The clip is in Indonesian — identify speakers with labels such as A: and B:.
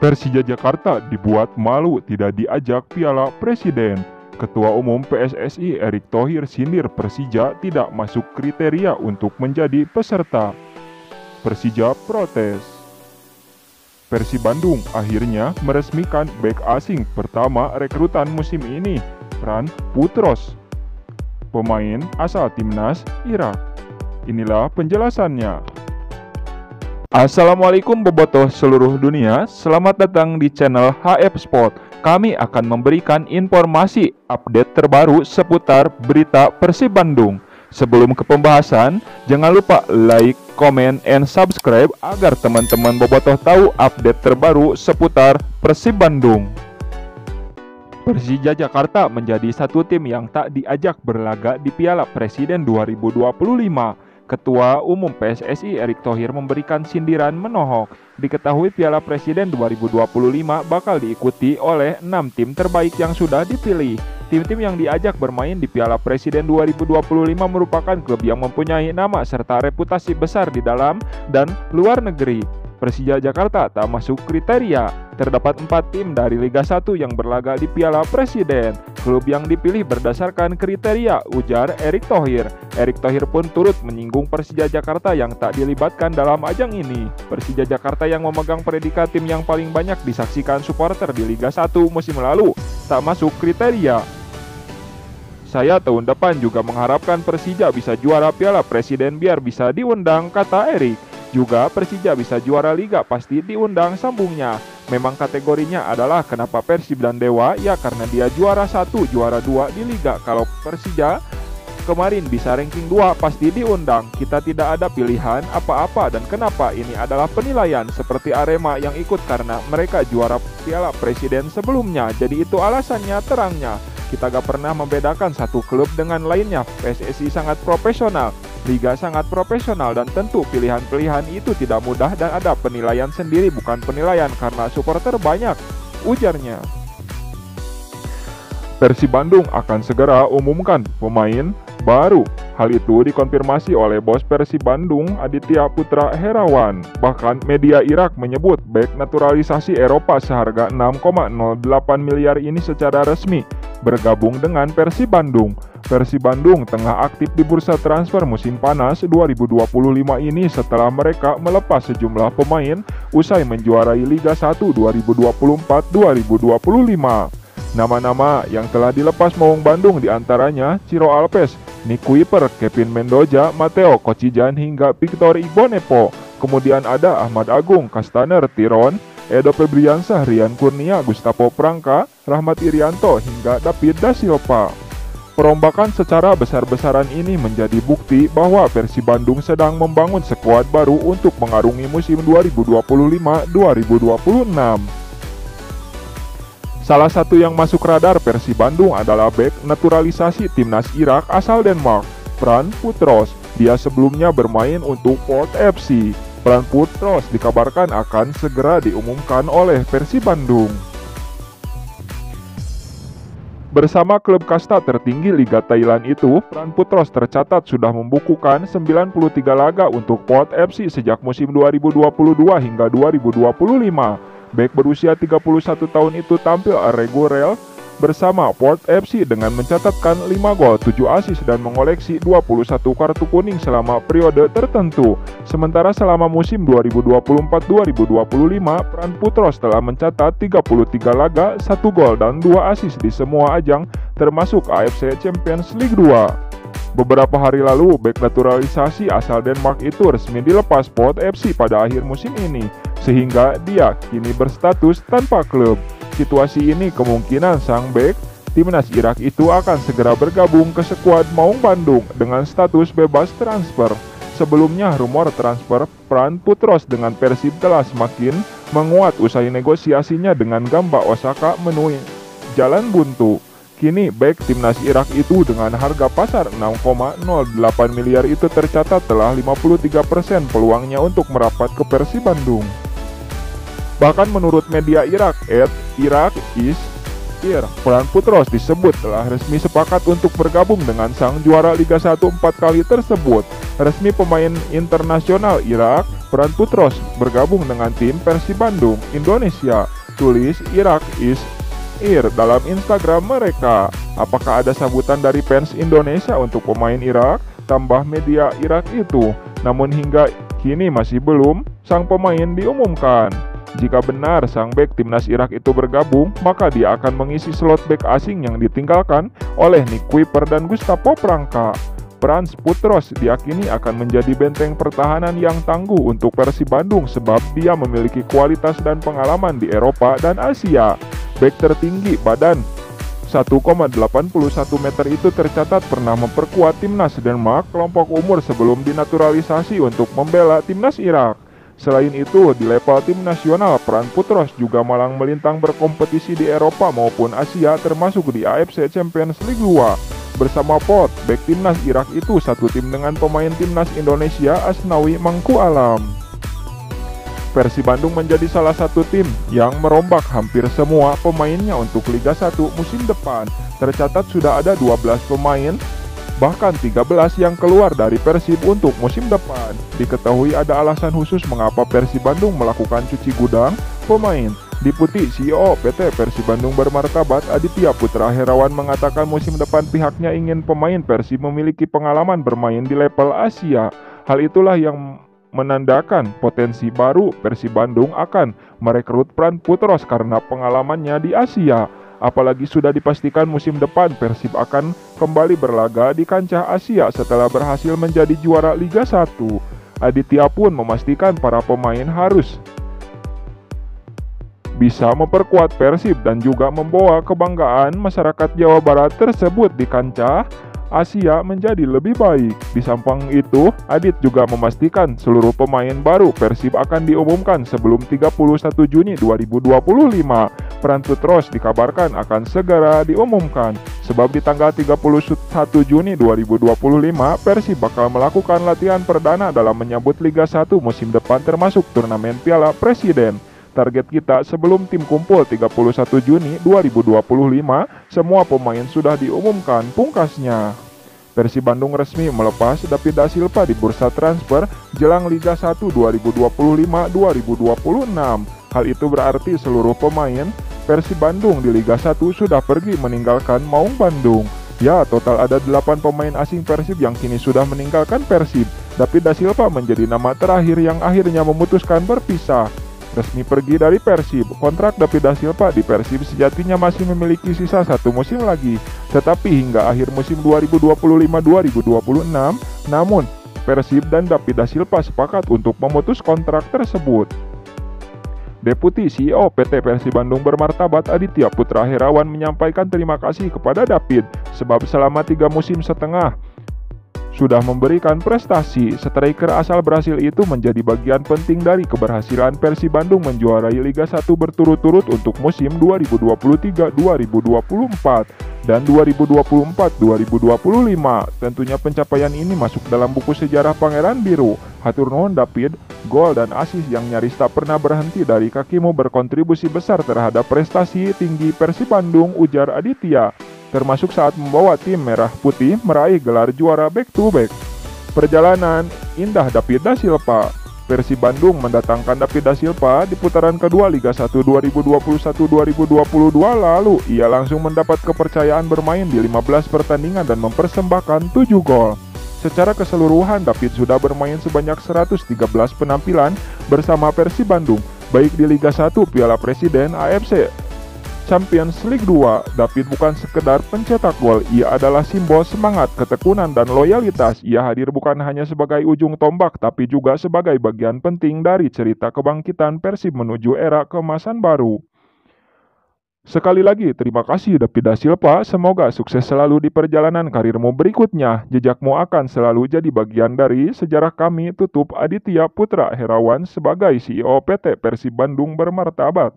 A: Persija Jakarta dibuat malu tidak diajak Piala Presiden. Ketua Umum PSSI Erick Thohir sindir Persija tidak masuk kriteria untuk menjadi peserta. Persija protes. Persib Bandung akhirnya meresmikan bek asing pertama rekrutan musim ini, Pran Putros, pemain asal timnas Irak. Inilah penjelasannya. Assalamualaikum bobotoh seluruh dunia, selamat datang di channel HF Sport. Kami akan memberikan informasi update terbaru seputar berita Persib Bandung. Sebelum ke pembahasan, jangan lupa like, comment, and subscribe agar teman-teman bobotoh tahu update terbaru seputar Persib Bandung. Persija Jakarta menjadi satu tim yang tak diajak berlaga di Piala Presiden 2025. Ketua Umum PSSI Erick Thohir memberikan sindiran menohok. Diketahui Piala Presiden 2025 bakal diikuti oleh 6 tim terbaik yang sudah dipilih. Tim-tim yang diajak bermain di Piala Presiden 2025 merupakan klub yang mempunyai nama serta reputasi besar di dalam dan luar negeri. Persija Jakarta tak masuk kriteria. Terdapat 4 tim dari Liga 1 yang berlaga di Piala Presiden. Klub yang dipilih berdasarkan kriteria, ujar Erick Thohir. Erick Thohir pun turut menyinggung Persija Jakarta yang tak dilibatkan dalam ajang ini. Persija Jakarta yang memegang predikat tim yang paling banyak disaksikan supporter di Liga 1 musim lalu tak masuk kriteria. Saya tahun depan juga mengharapkan Persija bisa juara Piala Presiden biar bisa diundang, kata Erick. Juga Persija bisa juara Liga pasti diundang, sambungnya. Memang kategorinya adalah kenapa Persib dan Dewa, ya karena dia juara 1, juara 2 di Liga. Kalau Persija kemarin bisa ranking 2 pasti diundang. Kita tidak ada pilihan apa-apa dan kenapa ini adalah penilaian seperti Arema yang ikut karena mereka juara Piala Presiden sebelumnya. Jadi itu alasannya, terangnya. Kita gak pernah membedakan satu klub dengan lainnya. PSSI sangat profesional, Liga sangat profesional, dan tentu pilihan-pilihan itu tidak mudah dan ada penilaian sendiri, bukan penilaian karena supporter banyak, ujarnya. Persib Bandung akan segera umumkan pemain baru. Hal itu dikonfirmasi oleh bos Persib Bandung, Aditya Putra Herawan. Bahkan media Irak menyebut bek naturalisasi Eropa seharga 6,08 miliar ini secara resmi bergabung dengan Persib Bandung. Persib Bandung tengah aktif di bursa transfer musim panas 2025 ini setelah mereka melepas sejumlah pemain usai menjuarai Liga 1 2024-2025. Nama-nama yang telah dilepas Maung Bandung diantaranya Ciro Alves, Nick Kuiper, Kevin Mendoza, Matteo Kocijan hingga Victor Igbonepo. Kemudian ada Ahmad Agung, Kastaner, Tiron, Edo Febriansah, Rian Kurnia, Gustavo Prangka, Rahmat Irianto hingga David Da Silva. Perombakan secara besar-besaran ini menjadi bukti bahwa Persib Bandung sedang membangun skuad baru untuk mengarungi musim 2025-2026. Salah satu yang masuk radar Persib Bandung adalah bek naturalisasi timnas Irak asal Denmark, Pran Putros. Dia sebelumnya bermain untuk Port FC. Pran Putros dikabarkan akan segera diumumkan oleh Persib Bandung. Bersama klub kasta tertinggi Liga Thailand itu, Pran Putros tercatat sudah membukukan 93 laga untuk Port FC sejak musim 2022 hingga 2025. Bek berusia 31 tahun itu tampil reguler bersama Port FC dengan mencatatkan 5 gol, 7 assist dan mengoleksi 21 kartu kuning selama periode tertentu. Sementara selama musim 2024-2025, Pran Putros telah mencatat 33 laga, 1 gol dan 2 assist di semua ajang termasuk AFC Champions League 2. Beberapa hari lalu, bek naturalisasi asal Denmark itu resmi dilepas Port FC pada akhir musim ini, sehingga dia kini berstatus tanpa klub. Situasi ini kemungkinan sang bek timnas Irak itu akan segera bergabung ke skuad Maung Bandung dengan status bebas transfer. Sebelumnya, rumor transfer Pran Putros dengan Persib telah semakin menguat usai negosiasinya dengan Gamba Osaka menuai jalan buntu. Kini bek timnas Irak itu dengan harga pasar 6,08 miliar itu tercatat telah 53% peluangnya untuk merapat ke Persib Bandung. Bahkan menurut media Irak, Iraq is Pran Putros disebut telah resmi sepakat untuk bergabung dengan sang juara Liga 1 4 kali tersebut. Resmi pemain internasional Irak, Pran Putros bergabung dengan tim Persib Bandung, Indonesia. Tulis Irak is Ir dalam Instagram mereka. Apakah ada sambutan dari fans Indonesia untuk pemain Irak? Tambah media Irak itu. Namun hingga kini masih belum sang pemain diumumkan. Jika benar sang bek timnas Irak itu bergabung, maka dia akan mengisi slot bek asing yang ditinggalkan oleh Nick Kuiper dan Gustavo Pranka. Pran Putros diyakini akan menjadi benteng pertahanan yang tangguh untuk Persib Bandung sebab dia memiliki kualitas dan pengalaman di Eropa dan Asia. Bek tertinggi badan 1,81 meter itu tercatat pernah memperkuat timnas Denmark kelompok umur sebelum dinaturalisasi untuk membela timnas Irak. Selain itu, di level tim nasional, Pran Putros juga malang melintang berkompetisi di Eropa maupun Asia termasuk di AFC Champions League 2. Bersama Pot, bek timnas Irak itu satu tim dengan pemain timnas Indonesia Asnawi Mangku Alam. Persib Bandung menjadi salah satu tim yang merombak hampir semua pemainnya untuk Liga 1 musim depan. Tercatat sudah ada 12 pemain, bahkan 13 yang keluar dari Persib untuk musim depan. Diketahui ada alasan khusus mengapa Persib Bandung melakukan cuci gudang pemain. Deputi CEO PT Persib Bandung Bermartabat Aditya Putra Herawan mengatakan musim depan pihaknya ingin pemain Persib memiliki pengalaman bermain di level Asia. Hal itulah yang menandakan potensi baru Persib Bandung akan merekrut Pran Putros karena pengalamannya di Asia. Apalagi sudah dipastikan musim depan Persib akan kembali berlaga di kancah Asia setelah berhasil menjadi juara Liga 1. Aditya pun memastikan para pemain harus bisa memperkuat Persib dan juga membawa kebanggaan masyarakat Jawa Barat tersebut di kancah Asia menjadi lebih baik. Di samping itu, Adit juga memastikan seluruh pemain baru Persib akan diumumkan sebelum 31 Juni 2025. Pran Putros dikabarkan akan segera diumumkan, sebab di tanggal 31 Juni 2025, Persib bakal melakukan latihan perdana dalam menyambut Liga 1 musim depan termasuk turnamen Piala Presiden. Target kita sebelum tim kumpul 31 Juni 2025, semua pemain sudah diumumkan, pungkasnya. Persib Bandung resmi melepas David Da Silva di bursa transfer jelang Liga 1 2025-2026. Hal itu berarti seluruh pemain Persib Bandung di Liga 1 sudah pergi meninggalkan Maung Bandung. Ya, total ada 8 pemain asing Persib yang kini sudah meninggalkan Persib. David Da Silva menjadi nama terakhir yang akhirnya memutuskan berpisah. Resmi pergi dari Persib, kontrak David Da Silva di Persib sejatinya masih memiliki sisa 1 musim lagi. Tetapi hingga akhir musim 2025-2026, namun Persib dan David Da Silva sepakat untuk memutus kontrak tersebut. Deputi CEO PT Persib Bandung Bermartabat Aditya Putra Herawan menyampaikan terima kasih kepada David sebab selama 3 musim setengah sudah memberikan prestasi. Striker asal Brasil itu menjadi bagian penting dari keberhasilan Persib Bandung menjuarai Liga 1 berturut-turut untuk musim 2023-2024 dan 2024-2025. Tentunya pencapaian ini masuk dalam buku sejarah Pangeran Biru. Hatur nuhun David, gol dan asis yang nyaris tak pernah berhenti dari kakimu berkontribusi besar terhadap prestasi tinggi Persib Bandung, ujar Aditya, termasuk saat membawa tim merah putih meraih gelar juara back-to-back. Perjalanan indah David Da Silva. Persib Bandung mendatangkan David Da Silva di putaran kedua Liga 1 2021-2022 lalu. Ia langsung mendapat kepercayaan bermain di 15 pertandingan dan mempersembahkan 7 gol. Secara keseluruhan, David sudah bermain sebanyak 113 penampilan bersama Persib Bandung, baik di Liga 1, Piala Presiden, AFC Champions League 2. David bukan sekedar pencetak gol, ia adalah simbol semangat, ketekunan, dan loyalitas. Ia hadir bukan hanya sebagai ujung tombak, tapi juga sebagai bagian penting dari cerita kebangkitan Persib menuju era keemasan baru. Sekali lagi, terima kasih David Da Silva. Semoga sukses selalu di perjalanan karirmu berikutnya. Jejakmu akan selalu jadi bagian dari sejarah kami. Tutup Aditya Putra Herawan sebagai CEO PT Persib Bandung Bermartabat.